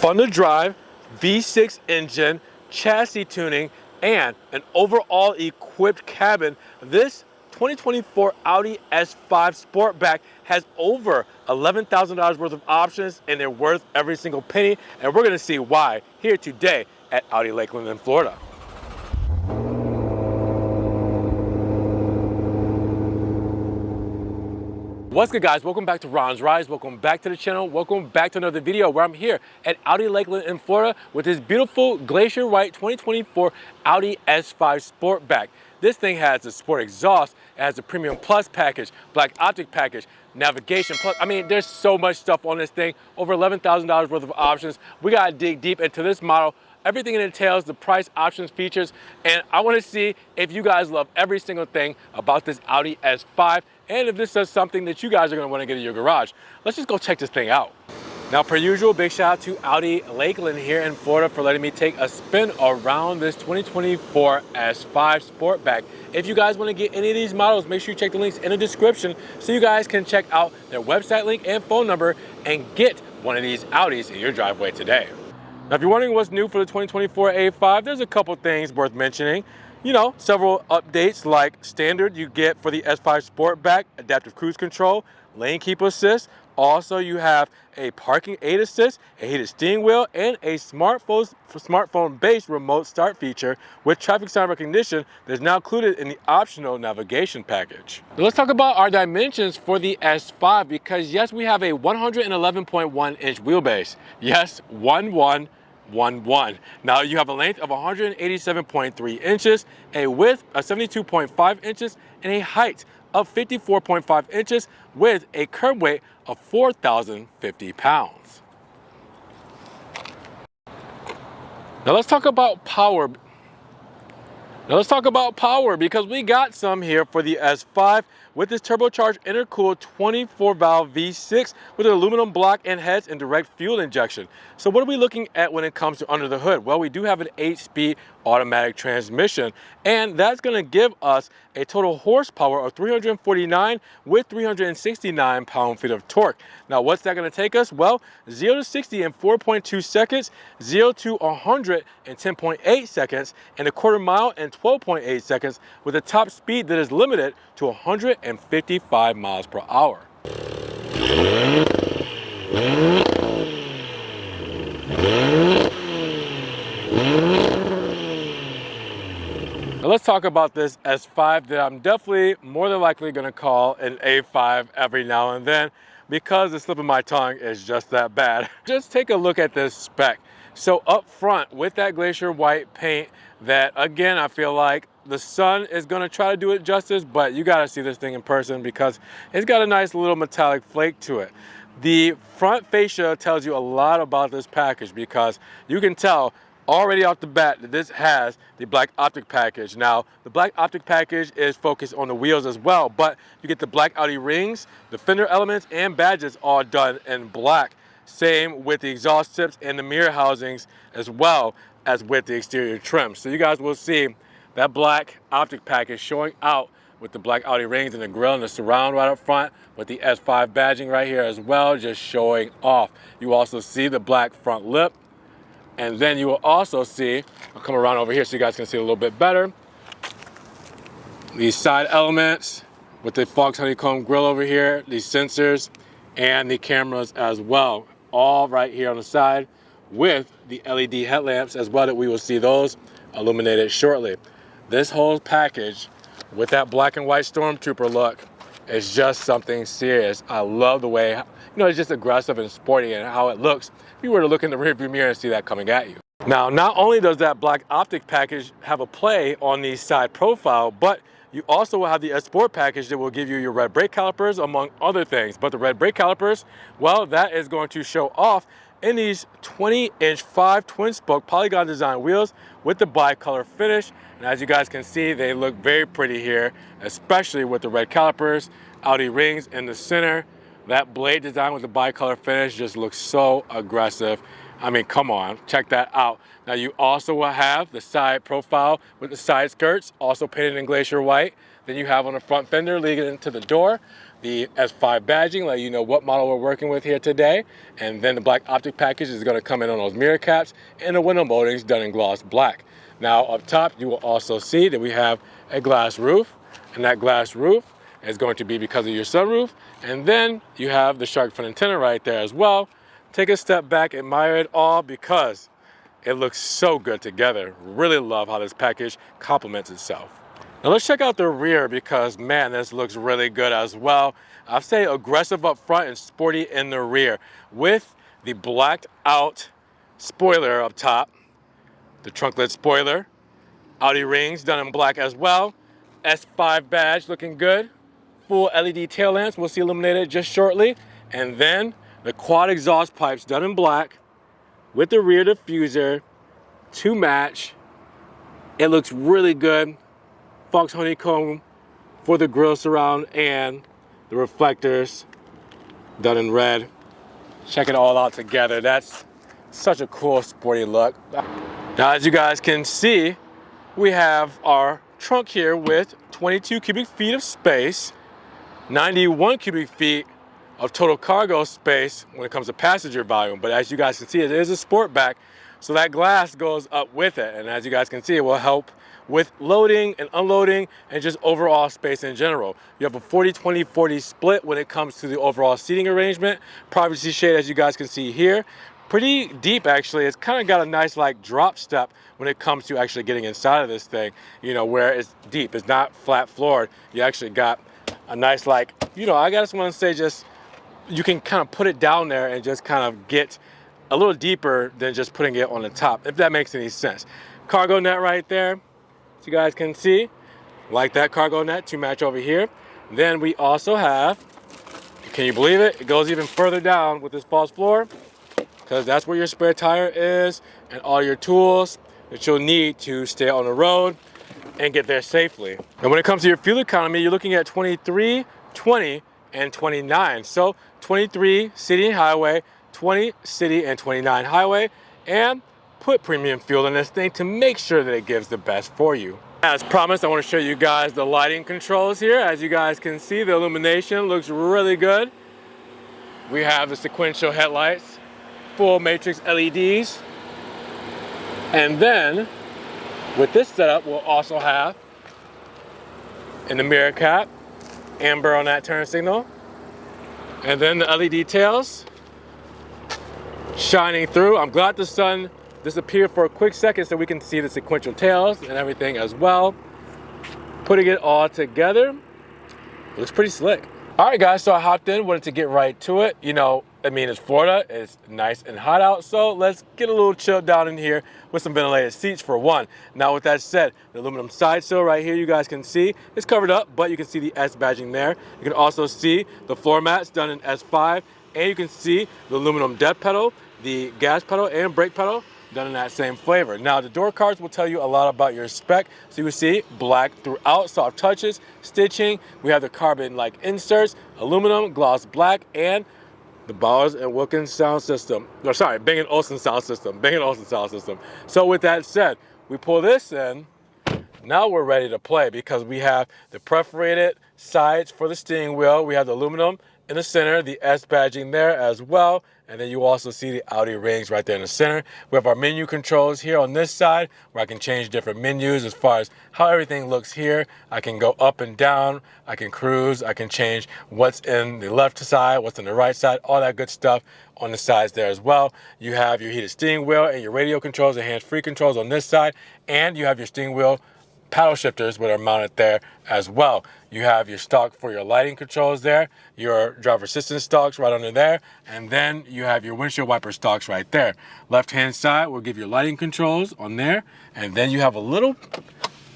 fun to drive, V6 engine, chassis tuning, and an overall equipped cabin, this 2024 Audi S5 Sportback has over $11,000 worth of options, and they're worth every single penny, and we're gonna see why here today at Audi Lakeland in Florida. What's good, guys? Welcome back to Ron's Rides. Welcome back to the channel. Welcome back to another video where I'm here at Audi Lakeland in Florida with this beautiful glacier white 2024 Audi S5 Sportback. This thing has a sport exhaust, it has a premium plus package, black optic package, navigation plus. I mean, there's so much stuff on this thing, over $11,000 worth of options. We gotta dig deep into this model, everything it entails, the price, options, features, and I wanna see if you guys love every single thing about this Audi S5, and if this is something that you guys are gonna wanna get in your garage. Let's just go check this thing out. Now, per usual, big shout out to Audi Lakeland here in Florida for letting me take a spin around this 2024 S5 Sportback. If you guys wanna get any of these models, make sure you check the links in the description so you guys can check out their website link and phone number and get one of these Audis in your driveway today. Now, if you're wondering what's new for the 2024 A5, there's a couple things worth mentioning. You know, several updates like standard you get for the S5 Sportback, adaptive cruise control, lane keep assist. Also, you have a parking aid assist, a heated steering wheel, and a smartphone-based remote start feature with traffic sign recognition that is now included in the optional navigation package. Now, let's talk about our dimensions for the S5 because yes, we have a 111.1 inch wheelbase. Yes, 1111. Now you have a length of 187.3 inches, a width of 72.5 inches, and a height of 54.5 inches with a curb weight of 4,050 pounds. Now let's talk about power. Because we got some here for the S5 with this turbocharged intercooled 24-valve V6 with an aluminum block and heads and direct fuel injection. So what are we looking at when it comes to under the hood? Well, we do have an 8-speed automatic transmission, and that's going to give us a total horsepower of 349 with 369 pound-feet of torque. Now, what's that going to take us? Well, 0 to 60 in 4.2 seconds, 0 to 100 in 10.8 seconds, and a quarter mile in 12.8 seconds with a top speed that is limited to 155 miles per hour. Now let's talk about this S5 that I'm definitely more than likely going to call an A5 every now and then because the slip of my tongue is just that bad. Just take a look at this spec. So up front with that glacier white paint that, again, I feel like the sun is going to try to do it justice, but you got to see this thing in person because it's got a nice little metallic flake to it. The front fascia tells you a lot about this package because you can tell already off the bat that this has the black optic package. Now, the black optic package is focused on the wheels as well, but you get the black Audi rings, the fender elements, and badges all done in black. Same with the exhaust tips and the mirror housings as well as with the exterior trim. So you guys will see that black optic package showing out with the black Audi rings and the grille and the surround right up front with the S5 badging right here as well, just showing off. You also see the black front lip. And then you will also see, I'll come around over here so you guys can see a little bit better, these side elements with the Fox honeycomb grille over here, these sensors, and the cameras as well, all right here on the side with the LED headlamps as well, that we will see those illuminated shortly. This whole package with that black and white Stormtrooper look is just something serious. I love the way, it's just aggressive and sporty and how it looks if you were to look in the rearview mirror and see that coming at you. Now, not only does that black optic package have a play on the side profile, but you also will have the Sport package that will give you your red brake calipers, among other things. But the red brake calipers, well, that is going to show off in these 20-inch 5 twin-spoke polygon design wheels with the bicolor finish. And as you guys can see, they look very pretty here, especially with the red calipers, Audi rings in the center. That blade design with the bicolor finish just looks so aggressive. I mean, come on, check that out. Now you also will have the side profile with the side skirts, also painted in glacier white. Then you have on the front fender leading into the door, the S5 badging, let you know what model we're working with here today. And then the black optic package is going to come in on those mirror caps, and the window moldings done in gloss black. Now up top, you will also see that we have a glass roof, and that glass roof is going to be because of your sunroof. And then you have the shark fin antenna right there as well. Take a step back, admire it all because it looks so good together. Really love how this package complements itself. Now let's check out the rear because, man, this looks really good as well. I'd say aggressive up front and sporty in the rear with the blacked out spoiler up top, the trunk lid spoiler, Audi rings done in black as well, S5 badge looking good, full LED tail lamps, we'll see illuminated just shortly, and then the quad exhaust pipes done in black with the rear diffuser to match. It looks really good. Fox honeycomb for the grille surround and the reflectors done in red. Check it all out together. That's such a cool sporty look. Now as you guys can see, we have our trunk here with 22 cubic feet of space, 91 cubic feet of total cargo space when it comes to passenger volume. But as you guys can see, it is a Sportback, so that glass goes up with it. And as you guys can see, it will help with loading and unloading and just overall space in general. You have a 40-20-40 split when it comes to the overall seating arrangement. Privacy shade, as you guys can see here, pretty deep actually. It's kind of got a nice like drop step when it comes to actually getting inside of this thing, you know, where it's deep. It's not flat floored. You actually got a nice like, you know, I just want to say just, you can kind of put it down there and just kind of get a little deeper than just putting it on the top, if that makes any sense. Cargo net right there, as you guys can see, like that cargo net to match over here. Then we also have, can you believe it? It goes even further down with this false floor, because that's where your spare tire is and all your tools that you'll need to stay on the road and get there safely. And when it comes to your fuel economy, you're looking at 23, 20, and 29. So 23 city and highway, 20 city and 29 highway, and put premium fuel in this thing to make sure that it gives the best for you. As promised, I want to show you guys the lighting controls here. As you guys can see, the illumination looks really good. We have the sequential headlights, full matrix LEDs, and then with this setup, we'll also have in the mirror cap, amber on that turn signal, and then the LED tails shining through. I'm glad the sun disappeared for a quick second so we can see the sequential tails and everything as well. Putting it all together, looks pretty slick. All right guys, so I hopped in, wanted to get right to it. You know, I mean, it's Florida, it's nice and hot out, so let's get a little chilled down in here with some ventilated seats for one. Now with that said, the aluminum side sill right here, you guys can see, it's covered up, but you can see the S badging there. You can also see the floor mats done in S5, and you can see the aluminum death pedal, the gas pedal and brake pedal done in that same flavor. Now the door cards will tell you a lot about your spec. So you will see black throughout, soft touches, stitching. We have the carbon like inserts, aluminum, gloss black, and the Bowers and Wilkins sound system. Or sorry, Bang & Olufsen sound system. Bang & Olufsen sound system. So with that said, we pull this in. Now we're ready to play because we have the perforated sides for the steering wheel. We have the aluminum in the center, the S badging there as well. And then you also see the Audi rings right there in the center. We have our menu controls here on this side where I can change different menus as far as how everything looks here. I can go up and down, I can cruise, I can change what's in the left side, what's in the right side, all that good stuff on the sides there as well. You have your heated steering wheel and your radio controls and hands-free controls on this side. And you have your steering wheel paddle shifters that are mounted there as well. You have your stalk for your lighting controls there, your driver assistance stalks right under there, and then you have your windshield wiper stalks right there. Left hand side will give your lighting controls on there, and then you have a little,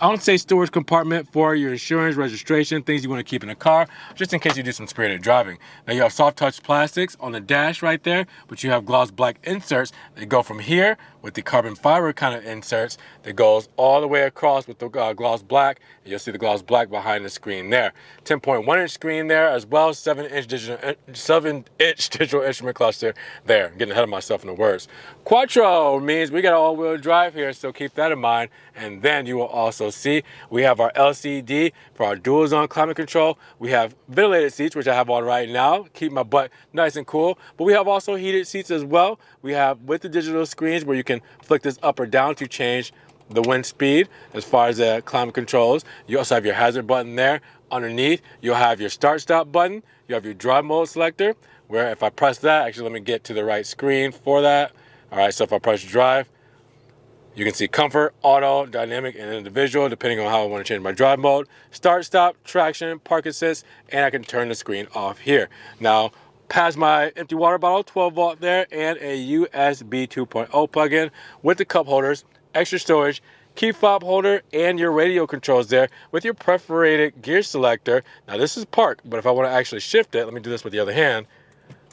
I won't say storage compartment for your insurance, registration, things you want to keep in a car, just in case you do some spirited driving. Now you have soft touch plastics on the dash right there, but you have gloss black inserts that go from here with the carbon fiber kind of inserts that goes all the way across with the gloss black. And you'll see the gloss black behind the screen there. 10.1 inch screen there as well, 7-inch digital instrument cluster there. I'm getting ahead of myself in the words. Quattro means we got all-wheel drive here, so keep that in mind. And then you will also also see, we have our LCD for our dual zone climate control. We have ventilated seats, which I have on right now, keep my butt nice and cool. But we have also heated seats as well. We have with the digital screens where you can flick this up or down to change the wind speed as far as the climate controls. You also have your hazard button there. Underneath, you'll have your start stop button. You have your drive mode selector, where if I press that, actually let me get to the right screen for that. All right, so if I press drive, you can see comfort, auto, dynamic, and individual, depending on how I want to change my drive mode. Start, stop, traction, park assist, and I can turn the screen off here. Now, past my empty water bottle, 12 volt there, and a USB 2.0 plug-in with the cup holders, extra storage, key fob holder, and your radio controls there with your perforated gear selector. Now this is park, but if I want to actually shift it, let me do this with the other hand.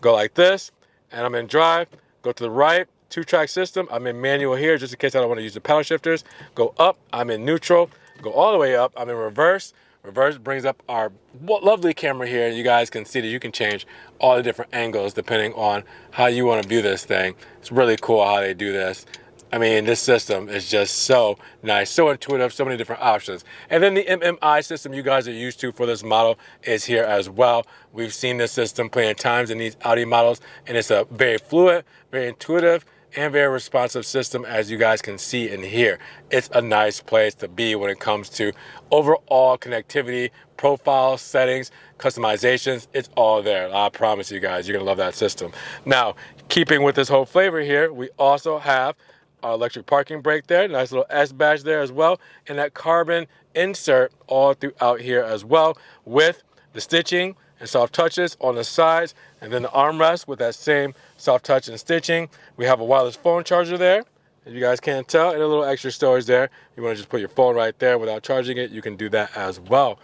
Go like this, and I'm in drive. Go to the right, 2-track system. I'm in manual here, just in case I don't want to use the paddle shifters. Go up, I'm in neutral. Go all the way up, I'm in reverse. Reverse brings up our lovely camera here. You guys can see that you can change all the different angles depending on how you want to view this thing. It's really cool how they do this. I mean, this system is just so nice, so intuitive, so many different options. And then the MMI system you guys are used to for this model is here as well. We've seen this system plenty of times in these Audi models, and it's a very fluid, very intuitive, and very responsive system, as you guys can see in here. It's a nice place to be when it comes to overall connectivity, profile, settings, customizations. It's all there. I promise you guys, you're gonna love that system. Now, keeping with this whole flavor here, we also have our electric parking brake there, nice little S badge there as well, and that carbon insert all throughout here as well, with the stitching and soft touches on the sides, and then the armrest with that same soft touch and stitching. We have a wireless phone charger there, if you guys can't tell, and a little extra storage there. You want to just put your phone right there without charging it, you can do that as well.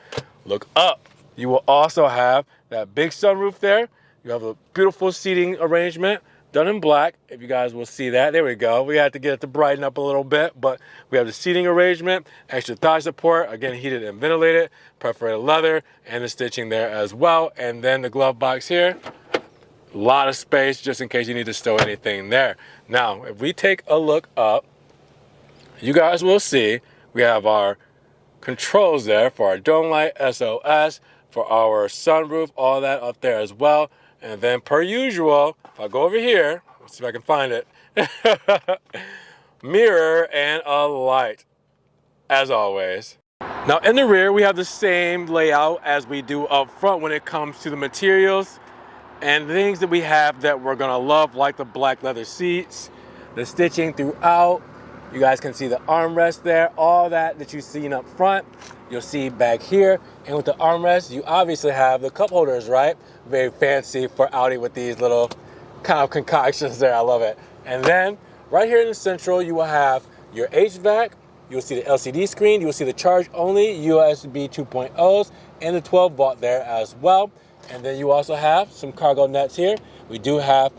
Look up. You will also have that big sunroof there. You have a beautiful seating arrangement done in black, if you guys will see that. There we go. We had to get it to brighten up a little bit, but we have the seating arrangement, extra thigh support, again heated and ventilated, perforated leather, and the stitching there as well. And then the glove box here, a lot of space just in case you need to stow anything there. Now, if we take a look up, you guys will see we have our controls there for our dome light, SOS, for our sunroof, all that up there as well. And then per usual, if I go over here, let's see if I can find it, mirror and a light, as always. Now in the rear, we have the same layout as we do up front when it comes to the materials and things that we have that we're gonna love, like the black leather seats, the stitching throughout. You guys can see the armrest there, all that you've seen up front, you'll see back here. And with the armrest, you obviously have the cup holders, right? Very fancy for Audi with these little kind of concoctions there, I love it. And then right here in the central, you will have your HVAC, you'll see the LCD screen, you'll see the charge only USB 2.0s, and the 12 volt there as well. And then you also have some cargo nets here. We do have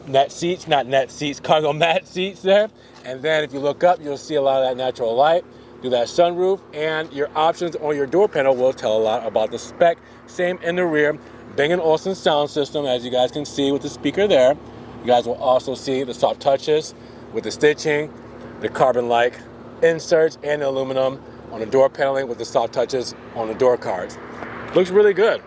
net seats, not net seats, cargo mat seats there. And then if you look up, you'll see a lot of that natural light. Do that sunroof, and your options on your door panel will tell a lot about the spec. Same in the rear. Bang & Olufsen sound system, as you guys can see with the speaker there. You guys will also see the soft touches with the stitching, the carbon-like inserts, and the aluminum on the door paneling with the soft touches on the door cards. Looks really good.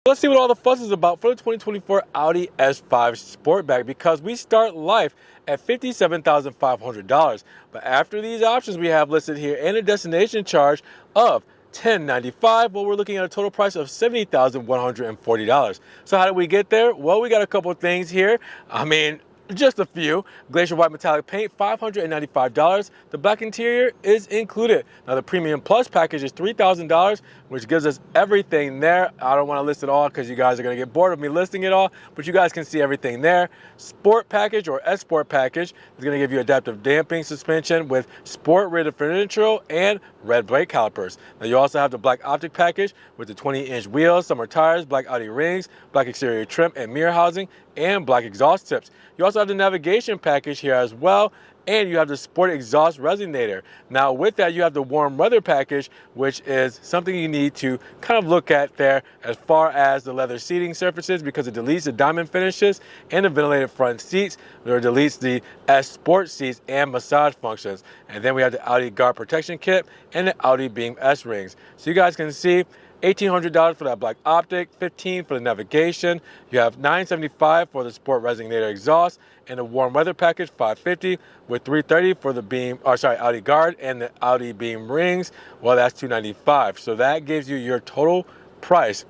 Let's see what all the fuss is about for the 2024 Audi S5 Sportback, because we start life at $57,500. But after these options we have listed here and a destination charge of $1095, well, we're looking at a total price of $70,140. So how did we get there? Well, we got a couple of things here. I mean, just a few. Glacier white metallic paint, $595. The black interior is included. Now the Premium Plus package is $3,000, which gives us everything there. I don't want to list it all because you guys are going to get bored of me listing it all, but you guys can see everything there. Sport package or S Sport package is going to give you adaptive damping suspension with sport rear differential and red brake calipers. Now you also have the black optic package with the 20-inch wheels, summer tires, black Audi rings, black exterior trim and mirror housing, and black exhaust tips. You also have the navigation package here as well, and you have the sport exhaust resonator. Now with that, you have the warm weather package, which is something you need to kind of look at there as far as the leather seating surfaces, because it deletes the diamond finishes and the ventilated front seats, or deletes the S Sport seats and massage functions. And then we have the Audi guard protection kit and the Audi beam S rings. So you guys can see $1,800 for that black optic, $1,500 for the navigation. You have $975 for the sport resonator exhaust, and the warm weather package $550, with $330 for the beam, Audi guard and the Audi beam rings. Well, that's $295. So that gives you your total price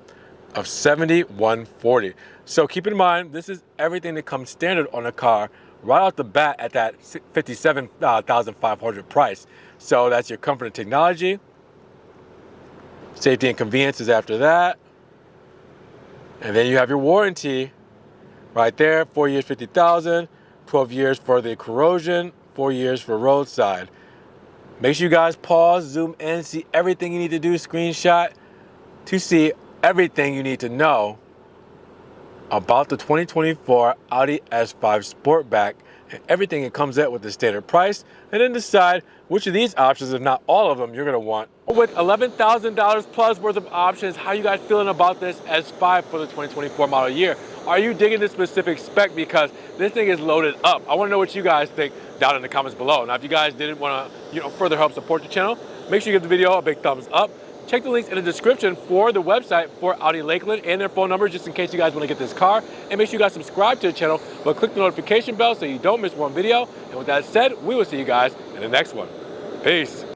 of $7,140. So keep in mind, this is everything that comes standard on a car right off the bat at that $57,500 price. So that's your comfort and technology. Safety and convenience is after that. And then you have your warranty right there, 4 years, 50,000, 12 years for the corrosion, 4 years for roadside. Make sure you guys pause, zoom in, see everything you need to do, screenshot to see everything you need to know about the 2024 Audi S5 Sportback and everything it comes at with the standard price, and then decide which of these options, if not all of them, you're gonna want. With $11,000 plus worth of options, how you guys feeling about this S5 for the 2024 model year? Are you digging this specific spec? Because this thing is loaded up. I wanna know what you guys think down in the comments below. Now, if you guys didn't wanna, further help support the channel, make sure you give the video a big thumbs up. Check the links in the description for the website for Audi Lakeland and their phone numbers, just in case you guys want to get this car. And make sure you guys subscribe to the channel, but click the notification bell so you don't miss one video. And with that said, we will see you guys in the next one. Peace.